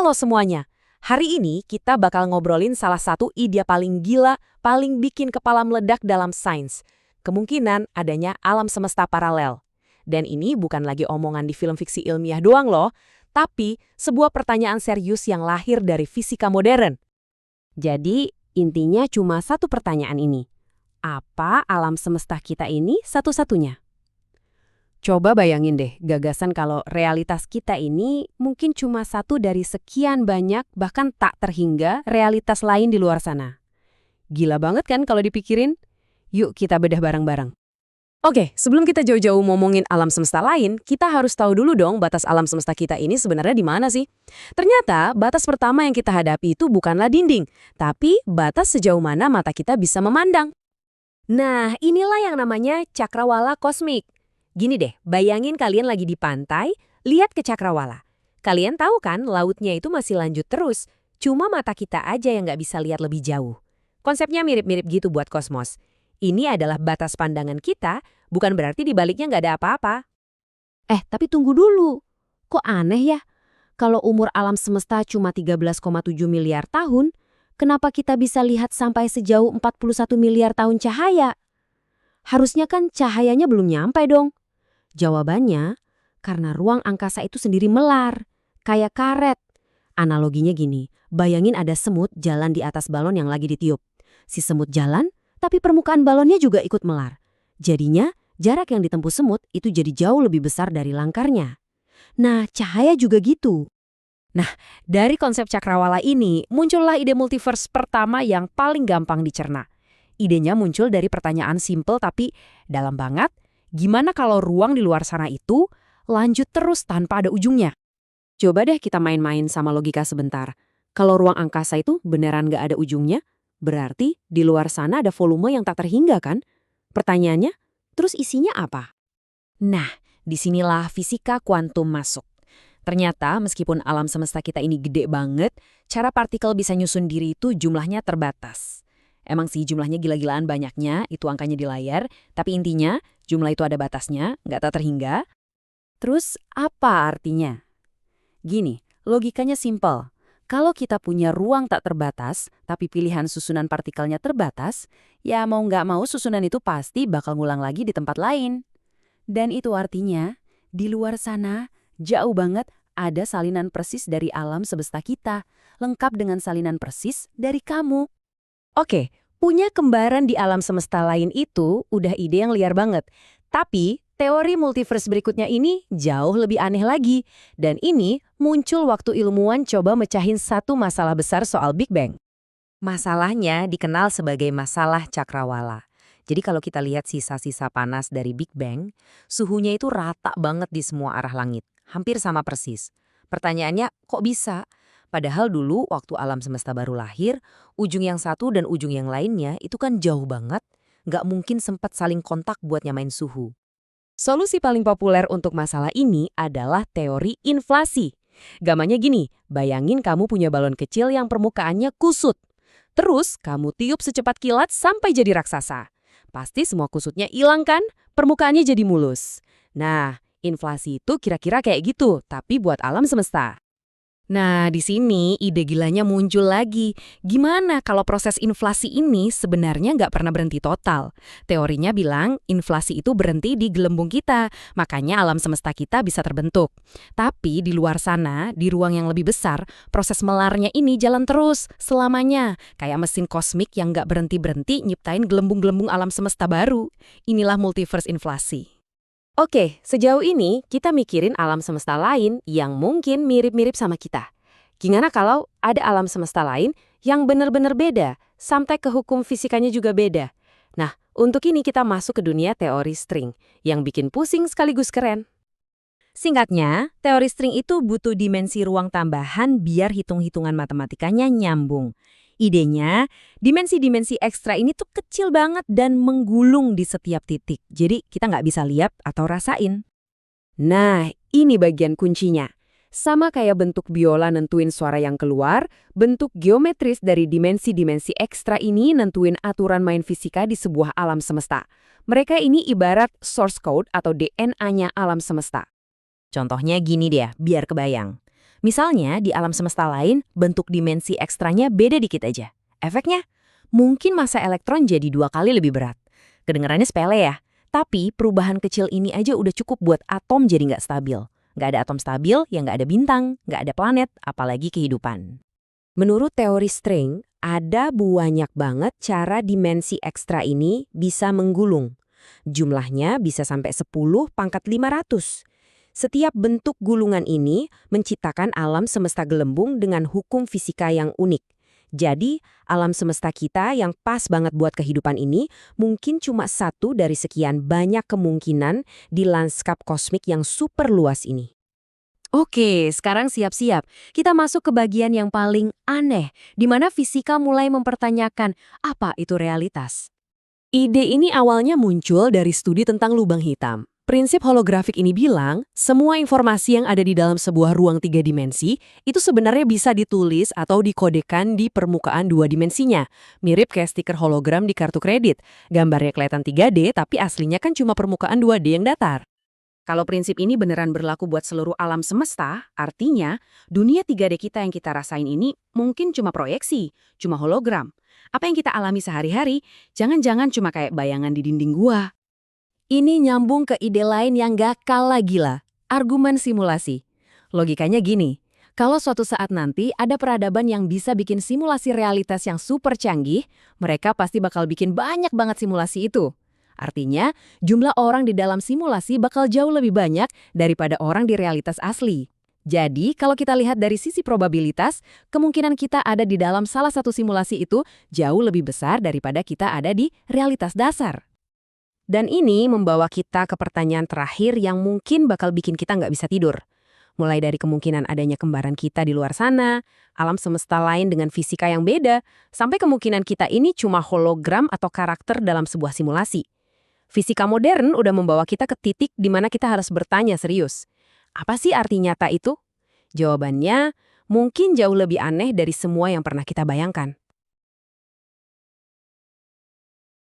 Halo semuanya, hari ini kita bakal ngobrolin salah satu ide paling gila, paling bikin kepala meledak dalam sains. Kemungkinan adanya alam semesta paralel. Dan ini bukan lagi omongan di film fiksi ilmiah doang loh, tapi sebuah pertanyaan serius yang lahir dari fisika modern. Jadi, intinya cuma satu pertanyaan ini. Apa alam semesta kita ini satu-satunya? Coba bayangin deh, gagasan kalau realitas kita ini mungkin cuma satu dari sekian banyak, bahkan tak terhingga realitas lain di luar sana. Gila banget kan kalau dipikirin? Yuk kita bedah bareng-bareng. Oke, sebelum kita jauh-jauh ngomongin alam semesta lain, kita harus tahu dulu dong batas alam semesta kita ini sebenarnya di mana sih? Ternyata batas pertama yang kita hadapi itu bukanlah dinding, tapi batas sejauh mana mata kita bisa memandang. Nah, inilah yang namanya cakrawala kosmik. Gini deh, bayangin kalian lagi di pantai, lihat ke cakrawala. Kalian tahu kan lautnya itu masih lanjut terus, cuma mata kita aja yang nggak bisa lihat lebih jauh. Konsepnya mirip-mirip gitu buat kosmos. Ini adalah batas pandangan kita, bukan berarti di baliknya nggak ada apa-apa. Tapi tunggu dulu. Kok aneh ya? Kalau umur alam semesta cuma 13,7 miliar tahun, kenapa kita bisa lihat sampai sejauh 41 miliar tahun cahaya? Harusnya kan cahayanya belum nyampe dong. Jawabannya, karena ruang angkasa itu sendiri melar, kayak karet. Analoginya gini, bayangin ada semut jalan di atas balon yang lagi ditiup. Si semut jalan, tapi permukaan balonnya juga ikut melar. Jadinya, jarak yang ditempuh semut itu jadi jauh lebih besar dari langkarnya. Nah, cahaya juga gitu. Dari konsep cakrawala ini, muncullah ide multiverse pertama yang paling gampang dicerna. Idenya muncul dari pertanyaan simple tapi dalam banget, gimana kalau ruang di luar sana itu lanjut terus tanpa ada ujungnya? Coba deh kita main-main sama logika sebentar. Kalau ruang angkasa itu beneran nggak ada ujungnya, berarti di luar sana ada volume yang tak terhingga kan? Pertanyaannya, terus isinya apa? Nah, disinilah fisika kuantum masuk. Ternyata meskipun alam semesta kita ini gede banget, cara partikel bisa nyusun diri itu jumlahnya terbatas. Emang sih jumlahnya gila-gilaan banyaknya, itu angkanya di layar, tapi intinya jumlah itu ada batasnya, nggak tak terhingga. Terus apa artinya? Gini, logikanya simpel. Kalau kita punya ruang tak terbatas, tapi pilihan susunan partikelnya terbatas, ya mau nggak mau susunan itu pasti bakal ngulang lagi di tempat lain. Dan itu artinya, di luar sana, jauh banget ada salinan persis dari alam semesta kita, lengkap dengan salinan persis dari kamu. Oke, punya kembaran di alam semesta lain itu udah ide yang liar banget. Tapi teori multiverse berikutnya ini jauh lebih aneh lagi. Dan ini muncul waktu ilmuwan coba mecahin satu masalah besar soal Big Bang. Masalahnya dikenal sebagai masalah cakrawala. Jadi kalau kita lihat sisa-sisa panas dari Big Bang, suhunya itu rata banget di semua arah langit. Hampir sama persis. Pertanyaannya, kok bisa? Padahal dulu waktu alam semesta baru lahir, ujung yang satu dan ujung yang lainnya itu kan jauh banget. Nggak mungkin sempat saling kontak buat nyamain suhu. Solusi paling populer untuk masalah ini adalah teori inflasi. Gamanya gini, bayangin kamu punya balon kecil yang permukaannya kusut. Terus kamu tiup secepat kilat sampai jadi raksasa. Pasti semua kusutnya hilang kan? Permukaannya jadi mulus. Nah, inflasi itu kira-kira kayak gitu, tapi buat alam semesta. Nah, di sini ide gilanya muncul lagi. Gimana kalau proses inflasi ini sebenarnya nggak pernah berhenti total? Teorinya bilang inflasi itu berhenti di gelembung kita, makanya alam semesta kita bisa terbentuk. Tapi di luar sana, di ruang yang lebih besar, proses melarnya ini jalan terus, selamanya. Kayak mesin kosmik yang nggak berhenti-berhenti nyiptain gelembung-gelembung alam semesta baru. Inilah multiverse inflasi. Oke, sejauh ini kita mikirin alam semesta lain yang mungkin mirip-mirip sama kita. Gimana kalau ada alam semesta lain yang benar-benar beda, sampai ke hukum fisikanya juga beda? Nah, untuk ini kita masuk ke dunia teori string, yang bikin pusing sekaligus keren. Singkatnya, teori string itu butuh dimensi ruang tambahan biar hitung-hitungan matematikanya nyambung. Idenya, dimensi-dimensi ekstra ini tuh kecil banget dan menggulung di setiap titik. Jadi kita nggak bisa lihat atau rasain. Nah, ini bagian kuncinya. Sama kayak bentuk biola nentuin suara yang keluar, bentuk geometris dari dimensi-dimensi ekstra ini nentuin aturan main fisika di sebuah alam semesta. Mereka ini ibarat source code atau DNA-nya alam semesta. Contohnya gini deh, biar kebayang. Misalnya, di alam semesta lain, bentuk dimensi ekstranya beda dikit aja. Efeknya, mungkin massa elektron jadi 2 kali lebih berat. Kedengarannya sepele ya, tapi perubahan kecil ini aja udah cukup buat atom jadi nggak stabil. Nggak ada atom stabil, ya nggak ada bintang, nggak ada planet, apalagi kehidupan. Menurut teori string, ada banyak banget cara dimensi ekstra ini bisa menggulung. Jumlahnya bisa sampai 10⁵. Setiap bentuk gulungan ini menciptakan alam semesta gelembung dengan hukum fisika yang unik. Jadi, alam semesta kita yang pas banget buat kehidupan ini mungkin cuma satu dari sekian banyak kemungkinan di lanskap kosmik yang super luas ini. Oke, sekarang siap-siap. Kita masuk ke bagian yang paling aneh, di mana fisika mulai mempertanyakan apa itu realitas. Ide ini awalnya muncul dari studi tentang lubang hitam. Prinsip holografik ini bilang, semua informasi yang ada di dalam sebuah ruang 3 dimensi itu sebenarnya bisa ditulis atau dikodekan di permukaan 2 dimensinya. Mirip kayak stiker hologram di kartu kredit. Gambarnya kelihatan 3D, tapi aslinya kan cuma permukaan 2D yang datar. Kalau prinsip ini beneran berlaku buat seluruh alam semesta, artinya dunia 3D kita yang kita rasain ini mungkin cuma proyeksi, cuma hologram. Apa yang kita alami sehari-hari, jangan-jangan cuma kayak bayangan di dinding gua. Ini nyambung ke ide lain yang gak kalah gila, argumen simulasi. Logikanya gini, kalau suatu saat nanti ada peradaban yang bisa bikin simulasi realitas yang super canggih, mereka pasti bakal bikin banyak banget simulasi itu. Artinya, jumlah orang di dalam simulasi bakal jauh lebih banyak daripada orang di realitas asli. Jadi, kalau kita lihat dari sisi probabilitas, kemungkinan kita ada di dalam salah satu simulasi itu jauh lebih besar daripada kita ada di realitas dasar. Dan ini membawa kita ke pertanyaan terakhir yang mungkin bakal bikin kita nggak bisa tidur. Mulai dari kemungkinan adanya kembaran kita di luar sana, alam semesta lain dengan fisika yang beda, sampai kemungkinan kita ini cuma hologram atau karakter dalam sebuah simulasi. Fisika modern udah membawa kita ke titik di mana kita harus bertanya serius. Apa sih arti nyata itu? Jawabannya mungkin jauh lebih aneh dari semua yang pernah kita bayangkan.